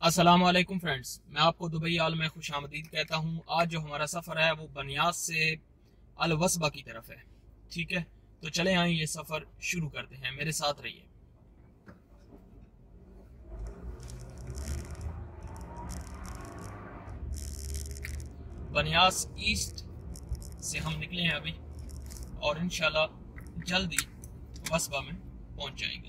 अस्सलाम वालेकुम फ्रेंड्स, मैं आपको दुबई आल में खुश आमदीद कहता हूँ। आज जो हमारा सफ़र है वो बनियास से अल वस्बा की तरफ है। ठीक है, तो चले आए ये सफ़र शुरू करते हैं, मेरे साथ रहिए। बनियास ईस्ट से हम निकले हैं अभी और इंशाल्लाह जल्दी वस्बा में पहुंच जाएंगे।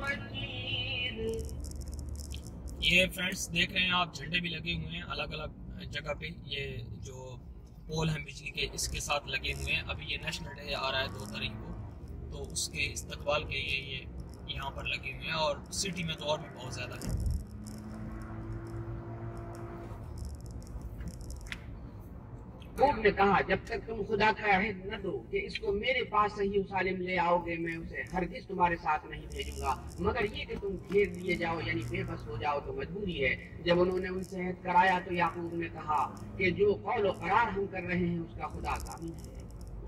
वकील। ये फ्रेंड्स देख रहे हैं आप, झंडे भी लगे हुए हैं अलग अलग जगह पे। ये जो पोल हैं बिजली के, इसके साथ लगे हुए हैं। अभी ये नेशनल डे आ रहा है 2 तारीख को, तो उसके इस्तकबाल के ये यहाँ पर लगे हुए हैं। और सिटी में तो और भी बहुत ज़्यादा है। खूब ने कहा, जब तक तुम खुदा का अहद न दो कि इसको मेरे पास सही सालिम ले आओगे, मैं उसे हरगिज तुम्हारे साथ नहीं भेजूंगा, मगर ये कि तुम घेर लिए जाओ यानी बेबस हो जाओ तो मजबूरी है। जब उन्होंने उनसे अहद कराया तो याकूब ने कहा कि जो कौल करार हम कर रहे हैं उसका खुदा काबिल है।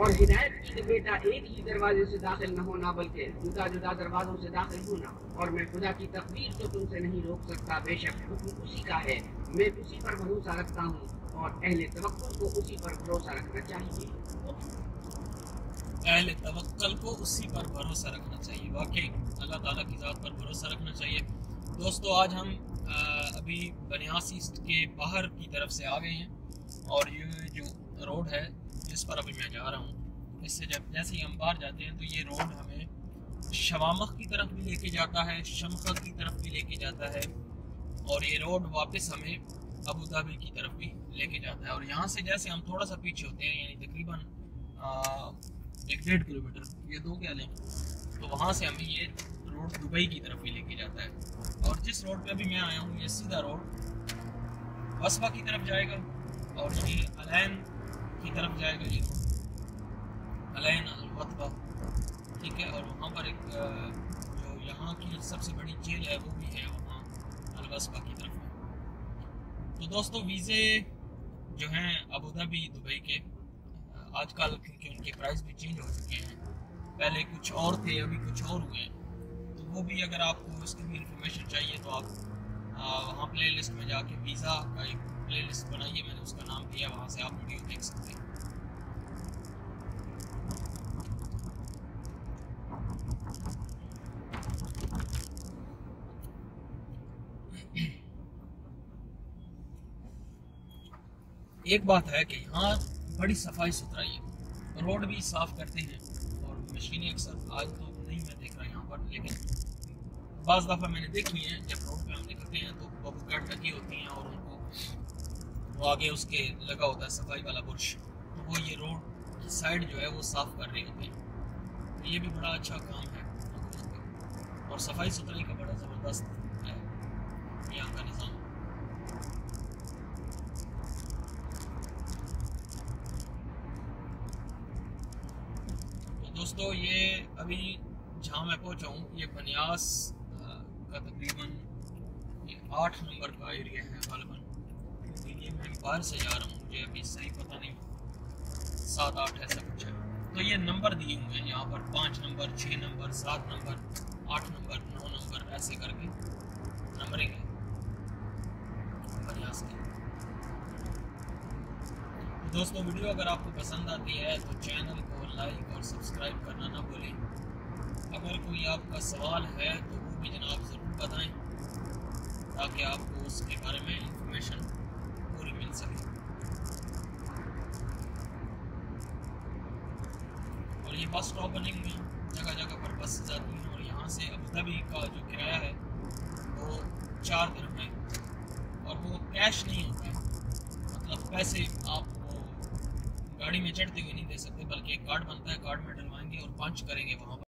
और हिदायत की कि बेटा एक ही दरवाजे से दाखिल न होना बल्कि जुदा जुदा दरवाजों से दाखिल होना, और मैं खुदा की तकदीर तो तुमसे नहीं रोक सकता। बेशक हुक्म उसी का है, मैं उसी पर भरोसा रखता हूँ और अहले तवक्कुल को उसी पर भरोसा रखना चाहिए। अहले तवक्कल को उसी पर भरोसा रखना चाहिए। वाकई अल्लाह ताला की ज़ात पर भरोसा रखना चाहिए। दोस्तों, आज हम अभी बनियास ईस्ट के बाहर की तरफ से आ गए हैं और ये जो रोड है जिस पर अभी मैं जा रहा हूँ, इससे जैसे ही हम बाहर जाते हैं तो ये रोड हमें शवामख की तरफ भी लेके जाता है, शमखा की तरफ भी लेके जाता है, और ये रोड वापस हमें अबू धाबी की तरफ भी लेके जाता है। और यहाँ से जैसे हम थोड़ा सा पीछे होते हैं, यानी तकरीबन 1-1.5 किलोमीटर, ये 2 क्या लें, तो वहाँ से हमें ये रोड दुबई की तरफ भी लेके जाता है। और जिस रोड पे अभी मैं आया हूँ ये सीधा रोड वस्बा की तरफ जाएगा और ये अलैन की तरफ जाएगा। ये रोड अलैन अल-वस्बा, ठीक है। और वहाँ पर एक जो यहाँ की सबसे बड़ी जेल है वो भी है वहाँ अल-वस्बा की तरफ में। तो दोस्तों, वीज़े जो हैं अबू धाबी दुबई के आजकल क्योंकि उनके प्राइस भी चेंज हो चुके हैं, पहले कुछ और थे अभी कुछ और हुए हैं, तो वो भी अगर आपको इसकी भी इंफॉर्मेशन चाहिए तो आप वहाँ प्ले लिस्ट में जाके वीज़ा का एक प्ले लिस्ट बनाइए, मैंने उसका नाम दिया, वहाँ से आप वीडियो देख सकते हैं। एक बात है कि यहाँ बड़ी सफाई सुथराई है, रोड भी साफ करते हैं और मशीनें अक्सर आज तो नहीं मैं देख रहा यहाँ पर, लेकिन बाज़ दफ़ा मैंने देखी है जब रोड पे हम निकलते हैं तो बबू गार्ड लगी होती हैं और उनको वो आगे उसके लगा होता है सफाई वाला बुरश, तो वो ये रोड की साइड जो है वो साफ़ कर रही होती है। तो ये भी बड़ा अच्छा काम है और सफाई सुथराई का बड़ा ज़बरदस्त है यहाँ का निज़ाम। दोस्तों, ये अभी जहाँ मैं पहुँचा हूँ ये बनियास का तकरीबन 8 नंबर का एरिया है गालिबन, क्योंकि ये मैं बाहर से जा रहा हूँ, मुझे अभी सही पता नहीं, 7-8 ऐसा कुछ है। तो ये नंबर दिए हुए हैं यहाँ पर 5 number, 6 number, 7 number, 8 number, 9 number, ऐसे करके नंबरिंग है प्रयास की। दोस्तों वीडियो अगर आपको पसंद आती है तो चैनल को लाइक और सब्सक्राइब करना ना भूलें। अगर कोई आपका सवाल है तो वो भी जनाब ज़रूर बताएं ताकि आपको उसके बारे में इंफॉर्मेशन पूरी मिल सके। और ये बस स्टॉप बने हुए हैं, जगह जगह पर बस जाती हैं और यहाँ से अबू धाबी का जो किराया है वो 4 दिरहम है और वो कैश नहीं होता है, मतलब पैसे आप गाड़ी में चढ़ते हुए नहीं दे सकते, बल्कि एक कार्ड बनता है, कार्ड में डलवाएंगे और पंच करेंगे वहाँ पर।